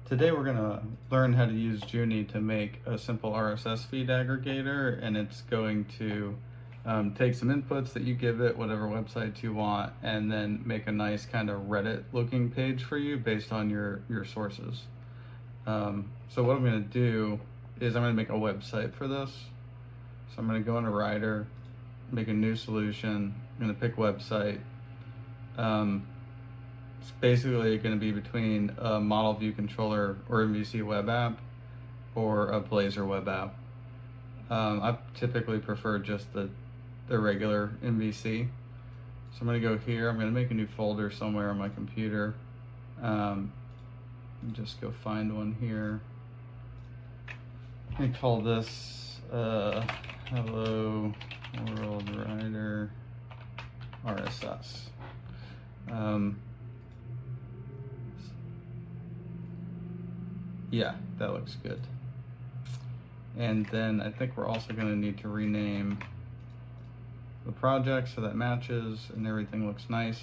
Today we're going to learn how to use Junie to make a simple RSS feed aggregator, and it's going to take some inputs that you give it, whatever websites you want, and then make a nice kind of Reddit looking page for you based on your sources. So what I'm going to do is I'm going to make a website for this. So I'm going to go into Rider, make a new solution. I'm going to pick website. It's basically going to be between a model view controller or MVC web app or a Blazor web app. I typically prefer just the regular MVC. So I'm going to go here. I'm going to make a new folder somewhere on my computer. Just go find one here. Let me call this Hello World Rider RSS. Yeah, that looks good. And then I think we're also going to need to rename the project so that matches and everything looks nice.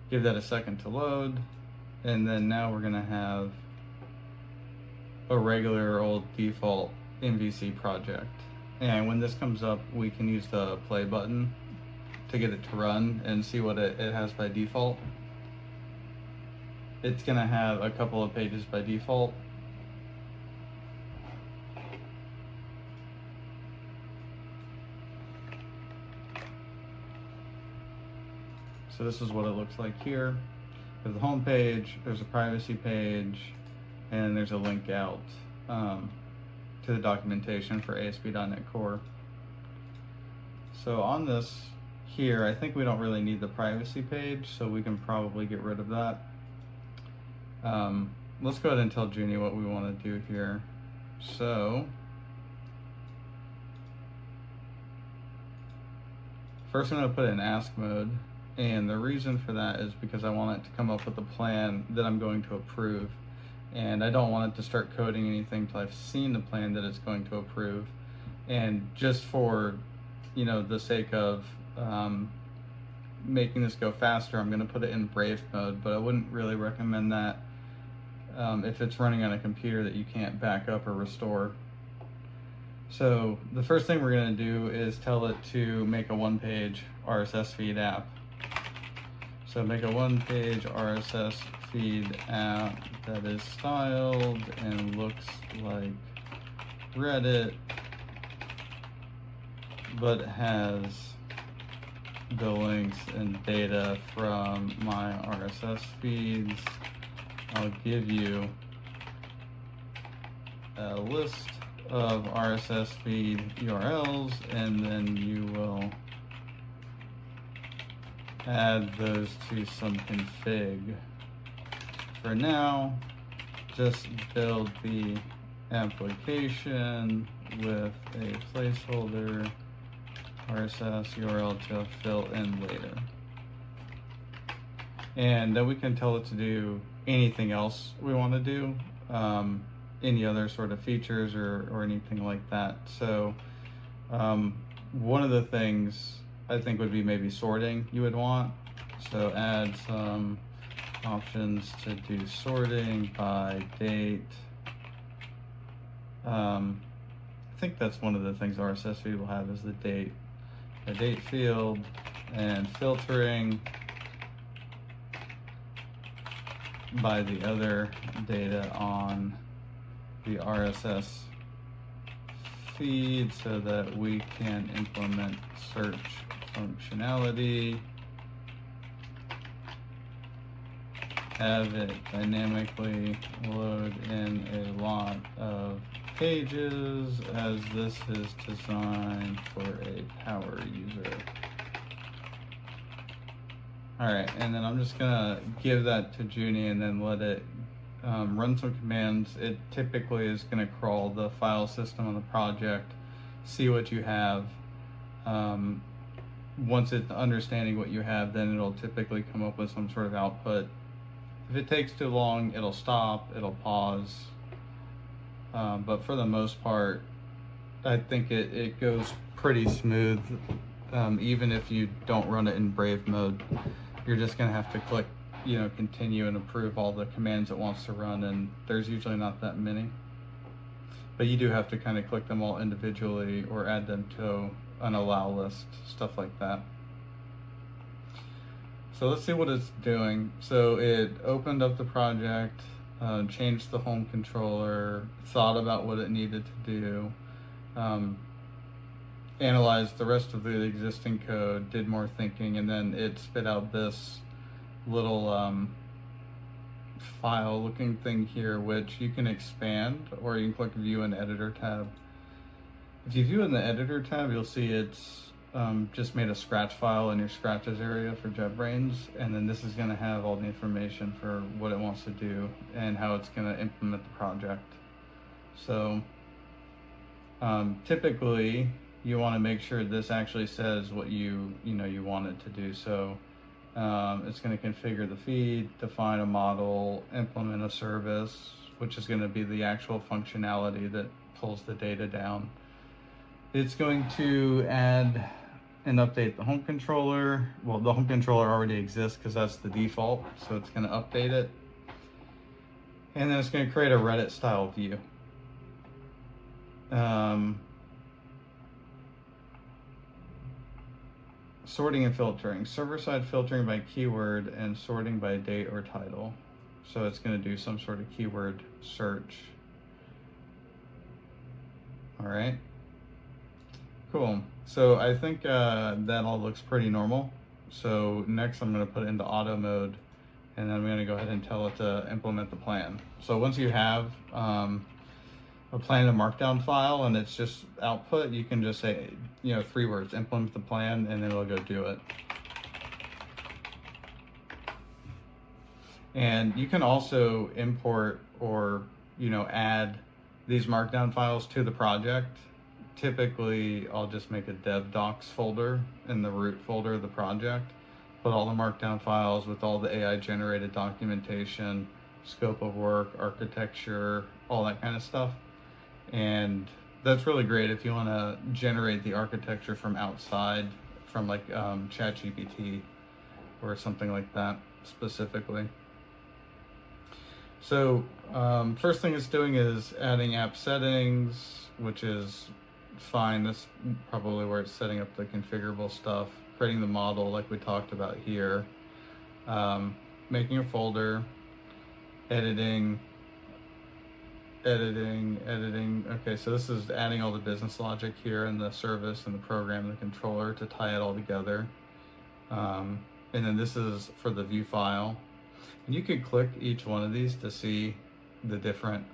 Give that a second to load. And then now we're going to have a regular old default MVC project. And when this comes up, we can use the play button to get it to run and see what it has by default. It's going to have a couple of pages by default. So this is what it looks like here. There's the home page, there's a privacy page, and there's a link out to the documentation for ASP.NET Core. So on this here, I think we don't really need the privacy page, so we can probably get rid of that. Let's go ahead and tell Junie what we want to do here. So first I'm going to put it in ask mode, and the reason for that is because I want it to come up with a plan that I'm going to approve, and I don't want it to start coding anything till I've seen the plan that it's going to approve. And just for the sake of making this go faster, I'm going to put it in brave mode, but I wouldn't really recommend that if it's running on a computer that you can't back up or restore. So the first thing we're going to do is tell it to make a one-page RSS feed app. So make a one-page RSS feed app that is styled and looks like Reddit, but has the links and data from my RSS feeds. I'll give you a list of RSS feed URLs, and then you will add those to some config. For now, just build the application with a placeholder RSS URL to fill in later. And then we can tell it to do anything else we want to do, any other sort of features or anything like that. So one of the things I think would be maybe sorting you would want. So add some options to do sorting by date. I think that's one of the things RSS feed will have is the date field, and filtering by the other data on the RSS feed so that we can implement search functionality, have it dynamically load in a lot of pages as this is designed for a power user. All right, and then I'm just gonna give that to Junie and then let it run some commands. It typically is gonna crawl the file system on the project, see what you have. Once it's understanding what you have, then it'll typically come up with some sort of output. If it takes too long, it'll stop, it'll pause. But for the most part, I think it goes pretty smooth. Even if you don't run it in Brave mode, you're just gonna have to click continue and approve all the commands it wants to run, and there's usually not that many. But you do have to kind of click them all individually or add them to an allow list, stuff like that. So let's see what it's doing. So it opened up the project, changed the home controller, thought about what it needed to do, analyzed the rest of the existing code, did more thinking, and then it spit out this little file looking thing here, which you can expand, or you can click view in editor tab. If you view in the editor tab, you'll see it's just made a scratch file in your scratches area for JetBrains, and then this is going to have all the information for what it wants to do and how it's going to implement the project. So typically you want to make sure this actually says what you want it to do. So it's going to configure the feed, define a model, implement a service, which is going to be the actual functionality that pulls the data down. It's going to add and update the home controller. Well, the home controller already exists because that's the default, so it's going to update it. And then it's going to create a Reddit-style view. Sorting and filtering. Server-side filtering by keyword and sorting by date or title. So it's going to do some sort of keyword search. All right. Cool. So I think that all looks pretty normal. So next I'm going to put it into auto mode, and then I'm going to go ahead and tell it to implement the plan. So once you have a plan in a markdown file and it's just output, you can just say, 3 words, implement the plan, and then it'll go do it. And you can also import or, add these markdown files to the project. Typically, I'll just make a dev docs folder in the root folder of the project, put all the markdown files with all the AI generated documentation, scope of work, architecture, all that kind of stuff. And that's really great if you want to generate the architecture from outside, from like ChatGPT or something like that specifically. So first thing it's doing is adding app settings, which is fine. That's probably where it's setting up the configurable stuff, creating the model like we talked about here, making a folder, editing. Okay, so this is adding all the business logic here and the service and the program and the controller to tie it all together. And then this is for the view file. And you could click each one of these to see the different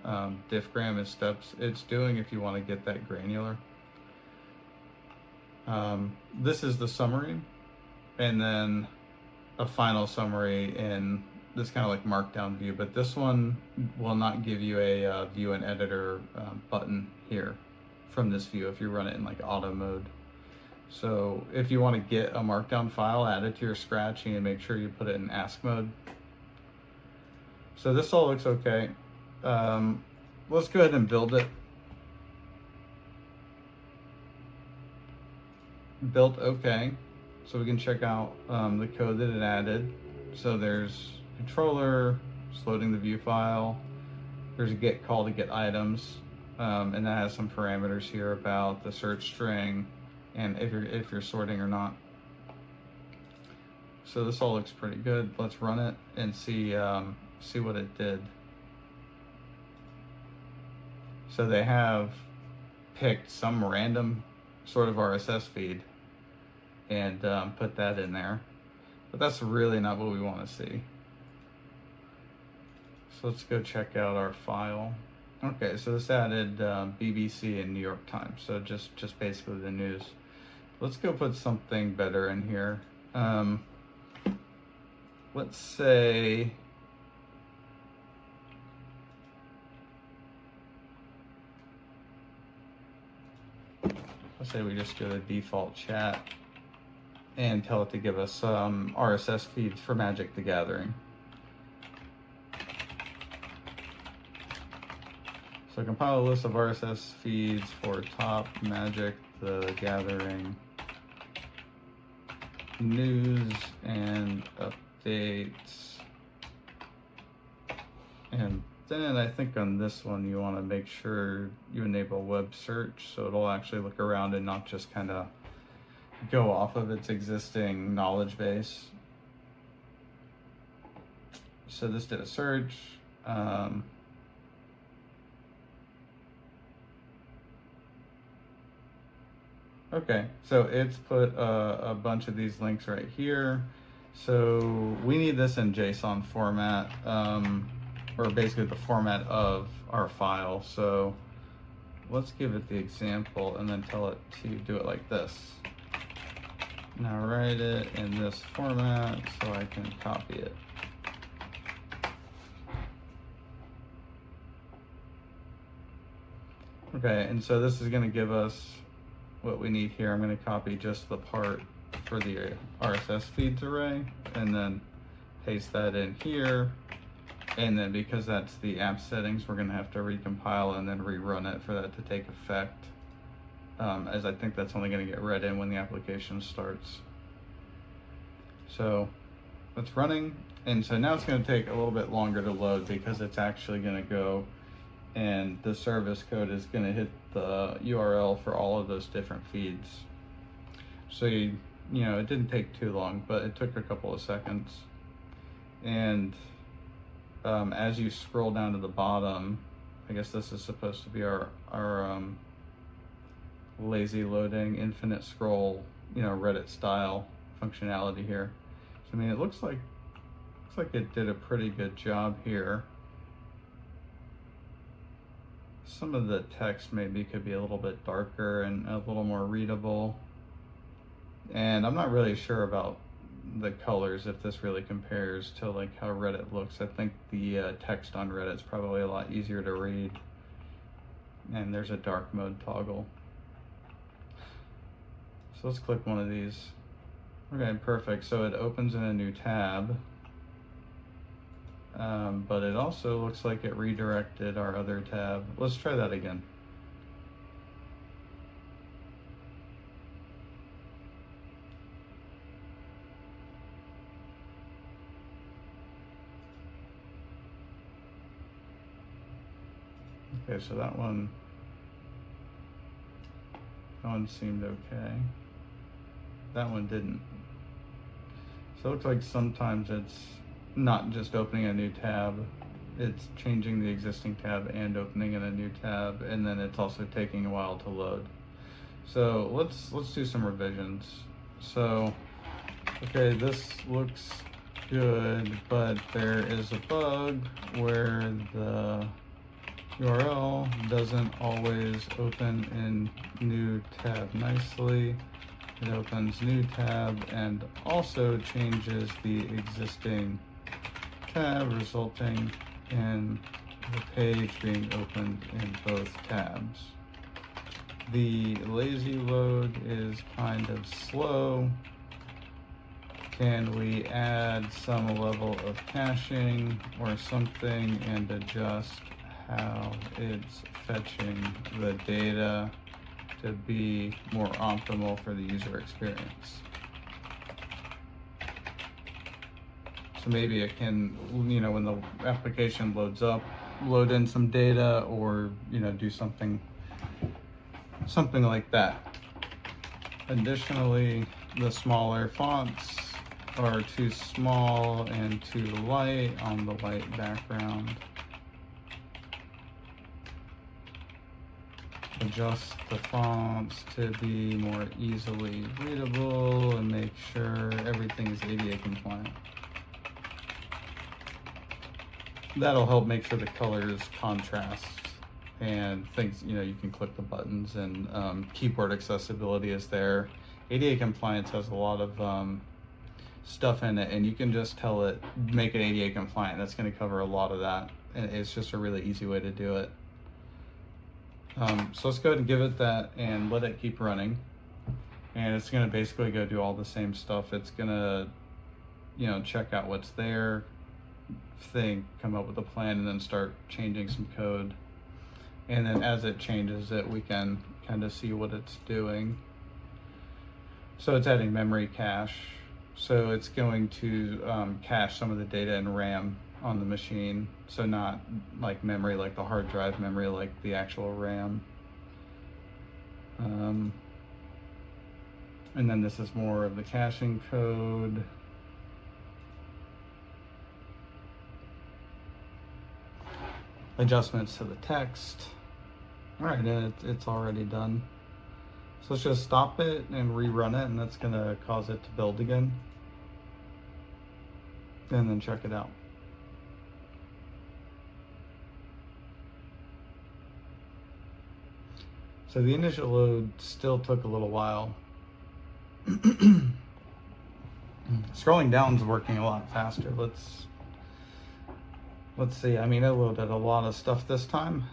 diffgram and steps it's doing if you want to get that granular. This is the summary, and then a final summary in this kind of like markdown view, but this one will not give you a view and editor button here from this view if you run it in like auto mode. So if you want to get a markdown file, add it to your scratching and make sure you put it in ask mode. So this all looks okay. Let's go ahead and build it. Built okay. So we can check out the code that it added. So there's controller, it's loading the view file. There's a get call to get items, and that has some parameters here about the search string and if you're sorting or not. So this all looks pretty good. Let's run it and see what it did. So they have picked some random sort of RSS feed and put that in there, but that's really not what we want to see. So let's go check out our file. Okay, so this added BBC and New York Times, so just basically the news. Let's go put something better in here. Let's say we just go to default chat and tell it to give us some RSS feeds for Magic the Gathering. So compile a list of RSS feeds for top Magic the Gathering news and updates And then I think on this one, you want to make sure you enable web search, so it'll actually look around and not just kind of go off of its existing knowledge base. So this did a search. Okay, so it's put a bunch of these links right here. So we need this in JSON format, or basically the format of our file. So let's give it the example and then tell it to do it like this. Now write it in this format so I can copy it. Okay, and so this is going to give us what we need here. I'm going to copy just the part for the RSS feeds array and then paste that in here. And then because that's the app settings, we're going to have to recompile and then rerun it for that to take effect, as I think that's only going to get read in when the application starts. So it's running, and so now it's going to take a little bit longer to load because it's actually going to go and the service code is going to hit the URL for all of those different feeds. So you know, it didn't take too long, but it took a couple of seconds. And as you scroll down to the bottom, I guess this is supposed to be our lazy loading, infinite scroll, you know, Reddit style functionality here. So I mean, it looks like it did a pretty good job here. Some of the text maybe could be a little bit darker and a little more readable. And I'm not really sure about the colors, if this really compares to like how Reddit looks. I think the text on Reddit is probably a lot easier to read. And there's a dark mode toggle. So let's click one of these. Okay, perfect. So it opens in a new tab. But it also looks like it redirected our other tab. Let's try that again. Okay, so that one seemed okay. That one didn't. So it looks like sometimes it's not just opening a new tab, it's changing the existing tab and opening in a new tab, and then it's also taking a while to load. So let's do some revisions. So okay, this looks good, but there is a bug where the URL doesn't always open in new tab nicely. It opens new tab and also changes the existing tab, resulting in the page being opened in both tabs. The lazy load is kind of slow. Can we add some level of caching or something and adjust how it's fetching the data to be more optimal for the user experience? So maybe it can, you know, when the application loads up, load in some data, or, you know, do something like that. Additionally, the smaller fonts are too small and too light on the white background. Adjust the fonts to be more easily readable and make sure everything is ADA compliant. That'll help make sure the colors contrast and things, you know, you can click the buttons, and keyboard accessibility is there. ADA compliance has a lot of stuff in it, and you can just tell it, make it ADA compliant. That's going to cover a lot of that, and it's just a really easy way to do it. So let's go ahead and give it that and let it keep running. And it's going to basically go do all the same stuff. It's going to, you know, check out what's there, come up with a plan, and then start changing some code. And then as it changes it, we can kind of see what it's doing. So it's adding memory cache. So it's going to cache some of the data in RAM on the machine. So not like memory, like the hard drive memory, like the actual RAM. And then this is more of the caching code. Adjustments to the text. All right, and it's already done. So let's just stop it and rerun it, and that's gonna cause it to build again. And then check it out. So the initial load still took a little while. Scrolling down is working a lot faster. Let's see. I mean, it loaded a lot of stuff this time,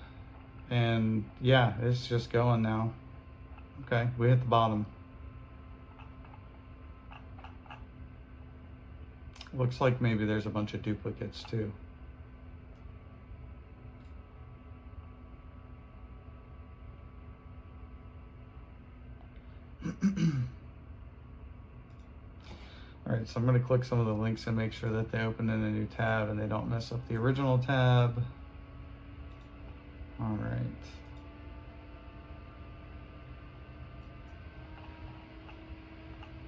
and yeah, it's just going now. Okay, we hit the bottom. Looks like maybe there's a bunch of duplicates too. All right, so I'm going to click some of the links and make sure that they open in a new tab and they don't mess up the original tab. All right.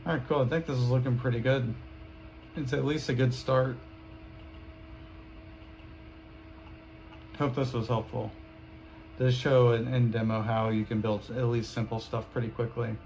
All right, cool. I think this is looking pretty good. It's at least a good start. Hope this was helpful. This show and demo how you can build at least simple stuff pretty quickly.